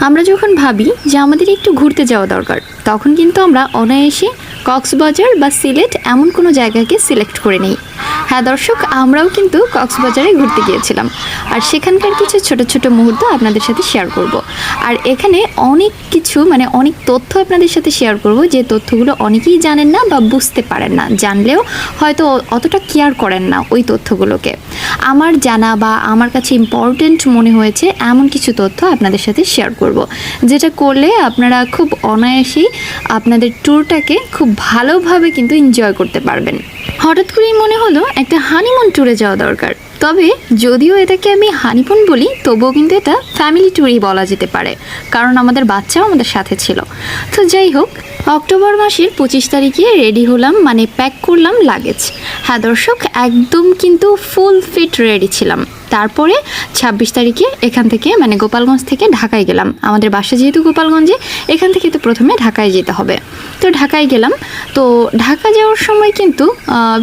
আমরা যখন ভাবি যে আমাদের একটু ঘুরতে যাওয়া দরকার, তখন কিন্তু আমরা অনায়াসে কক্সবাজার বা সিলেট এমন কোনো জায়গাকে সিলেক্ট করে নিই। হ্যাঁ দর্শক, আমরাও কিন্তু কক্সবাজারে ঘুরতে গিয়েছিলাম, আর সেখানকার কিছু ছোট ছোট মুহূর্ত আপনাদের সাথে শেয়ার করব। আর এখানে অনেক কিছু অনেক তথ্য আপনাদের সাথে শেয়ার করব, যে তথ্যগুলো অনেকেই জানেন না বা বুঝতে পারেন না, জানলেও হয়তো অতটা কেয়ার করেন না ওই তথ্যগুলোকে। আমার জানা বা আমার কাছে ইম্পর্টেন্ট মনে হয়েছে এমন কিছু তথ্য আপনাদের সাথে শেয়ার করব, যেটা করলে আপনারা খুব অনায়াসেই আপনাদের ট্যুরটাকে খুব ভালোভাবে কিন্তু এনজয় করতে পারবেন। হঠাৎ করেই মনে হলো একটা হানিমুন ট্যুরে যাওয়া দরকার। তবে যদিও এটাকে আমি হানিমুন বলি, তবুও কিন্তু এটা ফ্যামিলি ট্যুরই বলা যেতে পারে, কারণ আমাদের বাচ্চাও আমাদের সাথে ছিল। তো যাই হোক, অক্টোবর মাসের 25 তারিখে রেডি হলাম, প্যাক করলাম লাগেজ। হ্যাঁ দর্শক, একদম কিন্তু ফুল ফিট রেডি ছিলাম। তারপরে 26 তারিখে এখান থেকে গোপালগঞ্জ থেকে ঢাকায় গেলাম। আমাদের বাসা যেহেতু গোপালগঞ্জে, এখান থেকে তো প্রথমে ঢাকায় যেতে হবে। তো ঢাকায় গেলাম। তো ঢাকা যাওয়ার সময় কিন্তু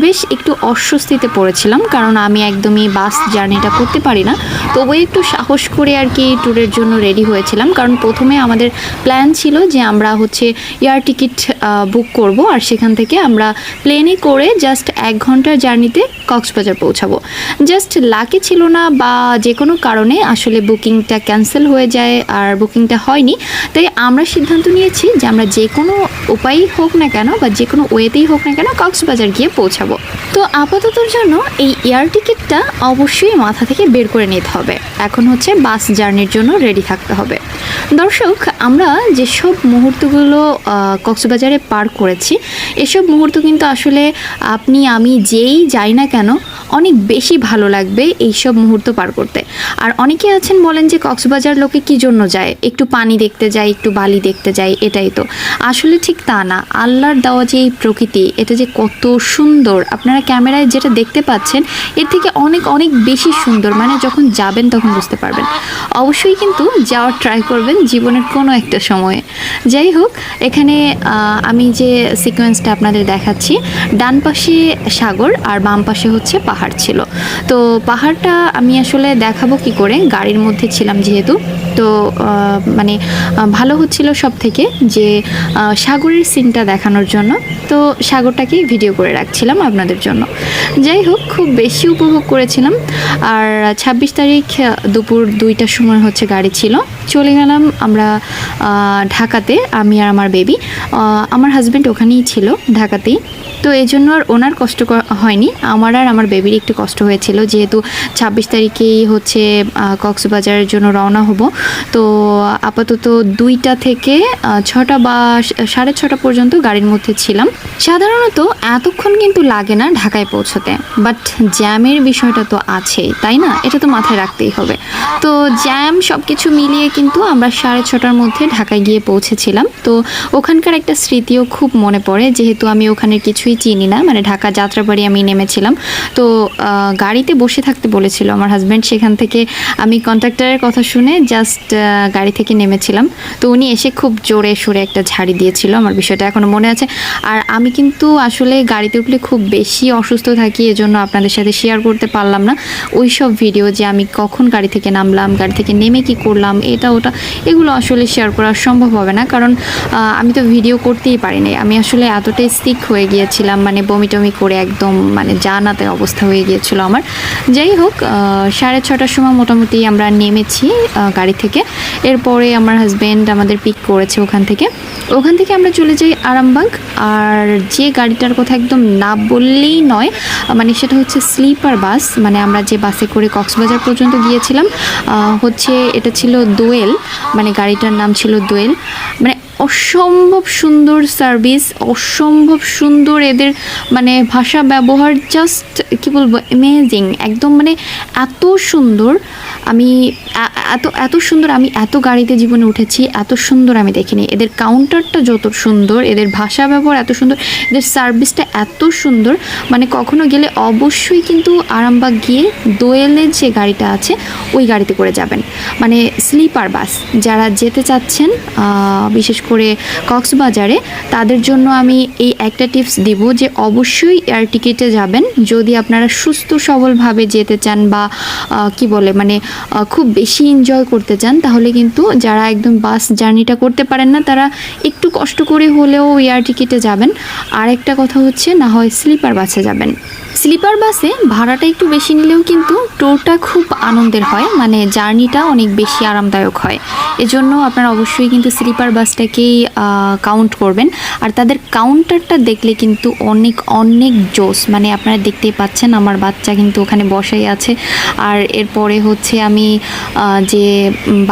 বেশ একটু অস্বস্তিতে পড়েছিলাম, কারণ আমি একদমই বাস জার্নিটা করতে পারি না। তবুও একটু সাহস করে আর কি ট্যুরের জন্য রেডি হয়েছিলাম, কারণ প্রথমে আমাদের প্ল্যান ছিল যে আমরা এয়ার টিকিট বুক করব, আর সেখান থেকে আমরা প্লেনে করে জাস্ট 1 ঘন্টার জার্নিতে কক্সবাজার পৌঁছাবো। জাস্ট লাকি ছিল না, বা যে কোনো কারণে আসলে বুকিংটা ক্যান্সেল হয়ে যায়, আর বুকিংটা হয়নি। তাই আমরা সিদ্ধান্ত নিয়েছি যে আমরা যে কোনো উপায়ই হোক না কেন, বা যে কোনো ওয়েতেই হোক না কেন, কক্সবাজার গিয়ে পৌঁছাবো। তো আপাততর জন্য এই এয়ার টিকিটটা অবশ্যই মাথা থেকে বের করে নিতে হবে। এখন বাস জার্নির জন্য রেডি থাকতে হবে। দর্শক, আমরা যেসব মুহূর্তগুলো কক্সবাজারে পার করেছি, এসব মুহূর্ত কিন্তু আসলে আপনি আমি যেই যাই না কেন অনেক বেশি ভালো লাগবে এইসব মুহূর্ত পার করতে। আর অনেকে আছেন বলেন যে কক্সবাজার লোকে কী জন্য যায়, একটু পানি দেখতে যায়, একটু বালি দেখতে যায়, এটাই তো। আসলে ঠিক তা না। আল্লাহর দেওয়া যে এই প্রকৃতি, এটা যে কত সুন্দর, আপনারা ক্যামেরায় যেটা দেখতে পাচ্ছেন এর থেকে অনেক অনেক বেশি সুন্দর। যখন যাবেন তখন বুঝতে পারবেন। অবশ্যই কিন্তু যাওয়ার ট্রাই করবেন জীবনের কোনো একটা সময়ে। যাই হোক, এখানে আমি যে সিকোয়েন্সটা আপনাদের দেখাচ্ছি, ডান পাশে সাগর আর বাম পাশে পাহাড় ছিল। তো পাহাড়টা আমি আসলে দেখাবো কি করে, গাড়ির মধ্যে ছিলাম যেহেতু। তো ভালো হচ্ছিল সব থেকে যে সাগরের সিনটা দেখানোর জন্য, তো সাগরটাকেই ভিডিও করে রাখছিলাম আপনাদের জন্য। যাই হোক, খুব বেশি উপভোগ করেছিলাম। আর 26 তারিখ দুপুর 2টার সময় গাড়ি ছিল, চলে গেলাম আমরা ঢাকাতে, আমি আর আমার বেবি। আমার হাজব্যান্ড ওখানেই ছিল ঢাকাতেই। তো এই জন্য আর ওনার কষ্ট হয়নি, আমার আর আমার বেবির একটু কষ্ট হয়েছিল, যেহেতু 26 তারিখেই কক্সবাজারের জন্য রওনা হব। তো আপাতত 2টা থেকে 6টা বা 6:30 পর্যন্ত গাড়ির মধ্যে ছিলাম। সাধারণত এতক্ষণ কিন্তু লাগে না ঢাকায় পৌঁছতে, বাট জ্যামের বিষয়টা তো আছেই, তাই না? এটা তো মাথায় রাখতেই হবে। তো জ্যাম সব কিছু মিলিয়ে কিন্তু আমরা 6:30টার মধ্যে ঢাকায় গিয়ে পৌঁছেছিলাম। তো ওখানকার একটা স্মৃতিও খুব মনে পড়ে, যেহেতু আমি ওখানের কিছুই চিনি না। ঢাকা যাত্রাবাড়ি আমি নেমেছিলাম। তো গাড়িতে বসে থাকতে বলেছিল আমার হাজব্যান্ড, সেখান থেকে আমি কন্ট্রাক্টরের কথা শুনে জাস্ট গাড়ি থেকে নেমেছিলাম। তো উনি এসে খুব জোরে সোরে একটা ঝাড়ি দিয়েছিল, আমার বিষয়টা এখনও মনে আছে। আর আমি কিন্তু আসলে গাড়িতে উঠলে খুব বেশি অসুস্থ থাকি, এজন্য আপনাদের সাথে শেয়ার করতে পারলাম না ওই সব ভিডিও, যে আমি কখন গাড়ি থেকে নামলাম, গাড়ি থেকে নেমে কি করলাম, এটা ওটা, এগুলো আসলে শেয়ার করা সম্ভব হবে না, কারণ আমি তো ভিডিও করতেই পারিনি। আমি আসলে এতটাই সিক হয়ে গিয়েছিলাম, বমি টমি করে একদম জানাতে অবস্থা হয়ে গিয়েছিল আমার। যাই হোক, 6:30টার সময় মোটামুটি আমরা নেমেছি গাড়ি থেকে। এরপরে আমার হাজব্যান্ড আমাদের পিক করেছে ওখান থেকে আমরা চলে যাই আরামবাগ। আর যে গাড়িটার কথা একদম না বললেই নয়, সেটা স্লিপার বাস। আমরা যে বাসে করে কক্সবাজার পর্যন্ত গিয়েছিলাম, এটা ছিল দোয়েল, গাড়িটার নাম ছিল দোয়েল। অসম্ভব সুন্দর সার্ভিস, অসম্ভব সুন্দর এদের ভাষা ব্যবহার, জাস্ট কি বলবো, অ্যামেজিং একদম। এত সুন্দর, আমি এত সুন্দর, আমি এত গাড়িতে জীবনে উঠেছি, এত সুন্দর আমি দেখিনি। এদের কাউন্টারটা যত সুন্দর, এদের ভাষা ব্যবহার এত সুন্দর, এদের সার্ভিসটা এত সুন্দর। কখনো গেলে অবশ্যই কিন্তু আরামবাগ গিয়ে দোয়েলের যে গাড়িটা আছে ওই গাড়িতে করে যাবেন। স্লিপার বাস যারা যেতে চাচ্ছেন বিশেষ করে কক্সবাজারে, তাদের জন্য আমি এই একটা টিপস দিব যে অবশ্যই এয়ার টিকিটে যাবেন যদি আপনারা সুস্থ সবলভাবে যেতে চান, বা কি বলে খুব বেশি এনজয় করতে চান তাহলে কিন্তু যারা একদম বাস জার্নিটা করতে পারেন না তারা একটু কষ্ট করে হলেও এয়ার টিকিটে যাবেন। আর একটা কথা হচ্ছে না হয় স্লিপার বাসে যাবেন। স্লিপার বাসে ভাড়াটা একটু বেশি নিলেও কিন্তু ট্যুরটা খুব আনন্দের হয়, মানে জার্নিটা অনেক বেশি আরামদায়ক হয়। এজন্য আপনারা অবশ্যই কিন্তু স্লিপার বাসটাকেই কাউন্ট করবেন। আর তাদের কাউন্টারটা দেখলে কিন্তু অনেক অনেক জোস, মানে আপনারা দেখতেই পাচ্ছেন আমার বাচ্চা কিন্তু ওখানে বসাই আছে। আর এরপরে হচ্ছে আমি যে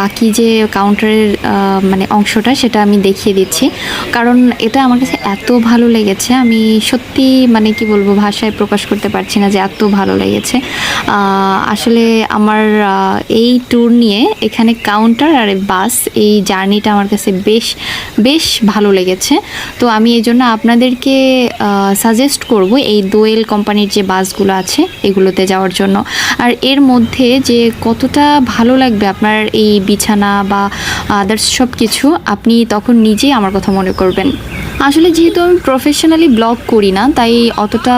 বাকি যে কাউন্টারের মানে অংশটা সেটা আমি দেখিয়ে দিচ্ছি, কারণ এটা আমার কাছে এত ভালো লেগেছে, আমি সত্যি মানে কি বলবো ভাষায় প্রকাশ করতে পারছি না যে এত ভালো লেগেছে। আসলে আমার এই ট্যুর নিয়ে এখানে কাউন্টার আর বাস এই জার্নিটা আমার কাছে বেশ বেশ ভালো লেগেছে। তো আমি এই জন্য আপনাদেরকে সাজেস্ট করব এই দোয়েল কোম্পানির যে বাসগুলো আছে এগুলোতে যাওয়ার জন্য। আর এর মধ্যে যে কতটা ভালো লাগবে আপনার এই বিছানা বা আদার্স সব কিছু, আপনি তখন নিজেই আমার কথা মনে করবেন। আসলে যেহেতু আমি প্রফেশনালি ব্লগ করি না তাই অতটা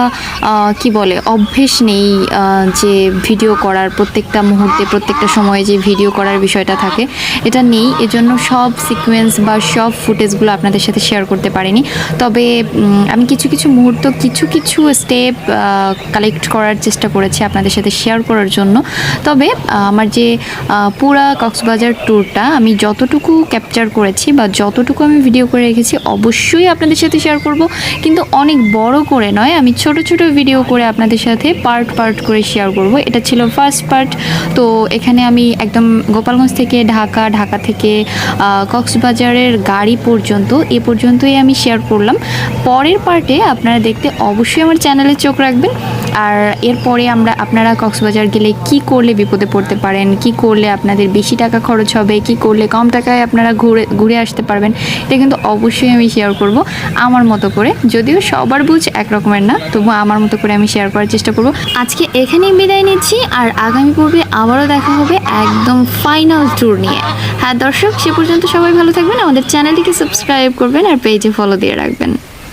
কি বলে অভ্যেস নেই যে ভিডিও করার প্রত্যেকটা মুহূর্তে প্রত্যেকটা সময়ে যে ভিডিও করার বিষয়টা থাকে এটা নেই, এজন্য সব সিকোয়েন্স বা সব ফুটেজগুলো আপনাদের সাথে শেয়ার করতে পারিনি। তবে আমি কিছু কিছু মুহূর্ত কিছু কিছু স্টেপ কালেক্ট করার চেষ্টা করেছি আপনাদের সাথে শেয়ার করার জন্য। তবে আমার যে পুরা কক্সবাজার ট্যুরটা আমি যতটুকু ক্যাপচার করেছি বা যতটুকু আমি ভিডিও করে রেখেছি অবশ্যই আপনাদের সাথে শেয়ার করব, কিন্তু অনেক বড় করে নয়, আমি ছোট ছোট ভিডিও করে আপনাদের সাথে পার্ট পার্ট করে শেয়ার করব। এটা ছিল ফার্স্ট পার্ট। তো এখানে আমি একদম গোপালগঞ্জ থেকে ঢাকা, ঢাকা থেকে কক্সবাজারের গাড়ি পর্যন্ত এ পর্যন্তই আমি শেয়ার করলাম। পরের পার্টে আপনারা দেখতে অবশ্যই আমার চ্যানেলে চোখ রাখবেন। আর এরপরে আপনারা কক্সবাজার গেলে কি করলে বিপদে পড়তে পারেন, কি করলে আপনাদের বেশি টাকা খরচ হবে, কি করলে কম টাকায় আপনারা ঘুরে আসতে পারবেন, এটা কিন্তু অবশ্যই আমি শেয়ার করব আমার মতো করে। যদিও সবার বুঝ একরকমের না, তবু আমার মতো করে আমি শেয়ার করার চেষ্টা করব। আজকে এখানেই বিদায় নিচ্ছি, আর আগামী পর্বে আবারও দেখা হবে একদম ফাইনাল ট্যুর নিয়ে। হ্যাঁ দর্শক, সে পর্যন্ত সবাই ভালো থাকবেন, আমাদের চ্যানেলটিকে সাবস্ক্রাইব করবেন আর পেজে ফলো দিয়ে রাখবেন।